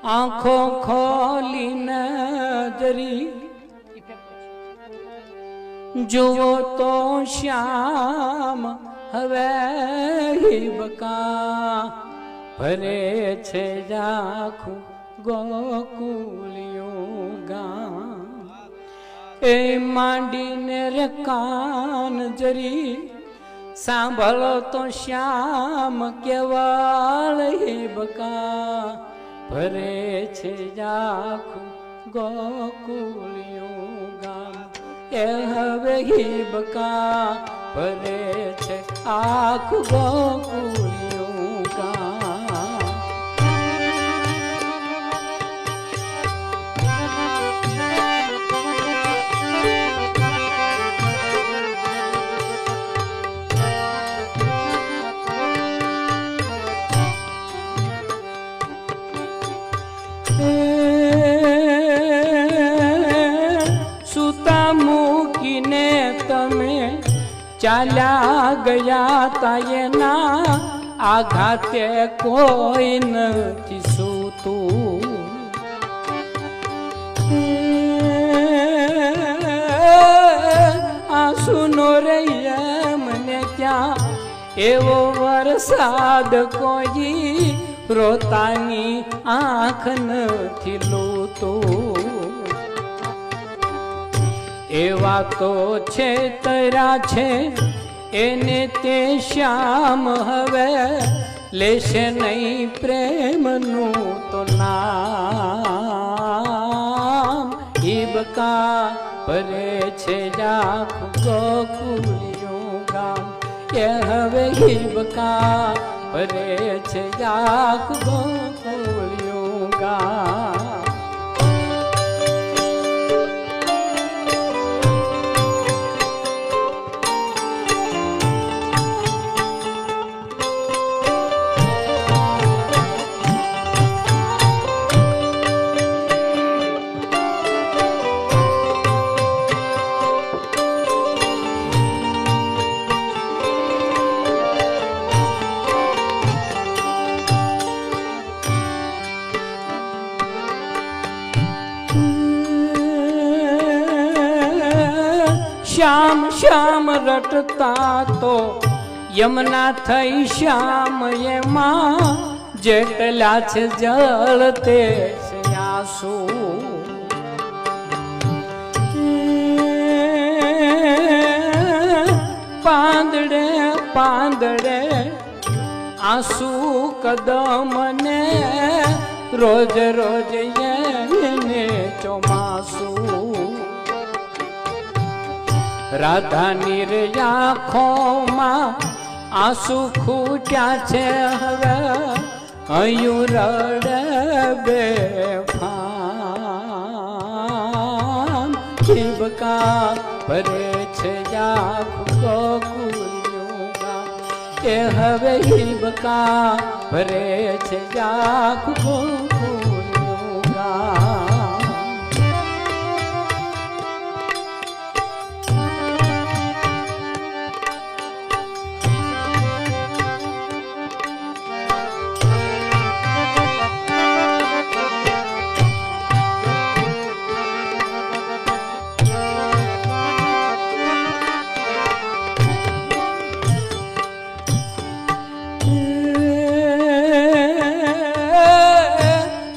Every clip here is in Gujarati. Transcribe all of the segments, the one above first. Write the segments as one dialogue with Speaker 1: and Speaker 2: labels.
Speaker 1: આંખો ખોલીને જરી જુઓ તો શ્યામ હવે હિબકા ભરે છે જાખું ગોકુળિયું ગામ એ માંડીને રકાન જરી સાંભળો તો શ્યામ કેવળ હિબકા ભરે છે જાખું ગોકુળિયું ગામ એ હવે હિબકા ભરે છે આખું ગોકુળિયું ગામ સુતા મૂકીને તમે ચાલ્યા ગયા તા એના આઘાતે કોઈ નથી સૂતું આંસુનો રહીએ મને ત્યાં એવો વરસાદ કોઈ રોતાની આંખ નથી લૂતો એવા તો છે તરા છે એને તે શ્યામ હવે લેશે નહીં પ્રેમનું તો નામ હિબકા ભરે છે જાખું ગોકુળિયું ગામ એ હવે હિબકા ભરે છે જાખું ગોકુળિયું ગામ શ્યામ શ્યામ રટતા તો યમુના થઈ શ્યામ એમાં જેટલા છે જળ તે છે આંસુ પાંદડે પાંદડે આંસુ કદમને રોજ રોજ એને ચોમાસું રાધાની રે આંખોમાં આંસુ ખૂટ્યા છે હવે હૈયું રડે બેફામ હિબકા ભરે છે જાખું ગોકુળિયું ગામ એ હવે હિબકા ભરે છે જાખું ગોકુળિયું ગામ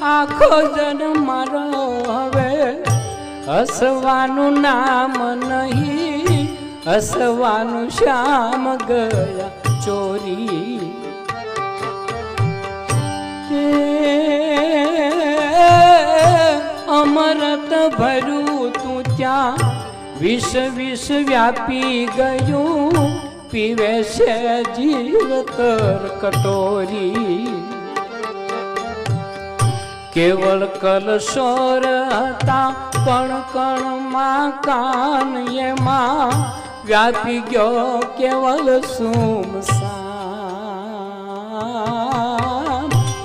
Speaker 1: આખો જન્મ મારો હવે હસવાનું નામ નહીં હસવાનું શ્યામ ગયા ચોરી અમરત ભર્યું તું ત્યાં વિષ વિષ વ્યાપી ગયું પીવે છે જીવતર કટોરી કેવળ કલશોર હતા કણ કણમાં કાન એમાં વ્યાપી ગયો કેવળ સુમસાન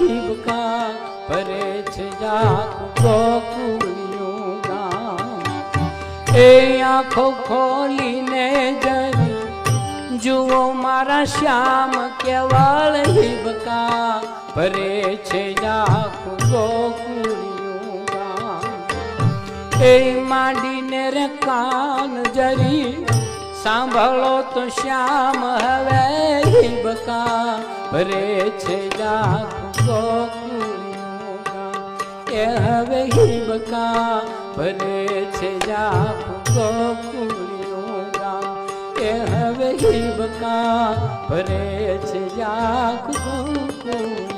Speaker 1: હિબકા ભરે છે જાખું ગોકુળિયું ગામ એ આંખો ખોલીને જરી જુઓ મારા શ્યામ કેવળ હિબકા ભરે છે જાખું ગોકુળ એ માંડીને રે કાન જરી સાંભળો તો શ્યામ હવે હિબકા ભરે છે જાખું ગોકુળિયું ગામ એ હવે હિબકા ભરે છે જાખું ગોકુળિયું ગામ એ હવે હિબકા ભરે છે જાખું ગોકુળિયું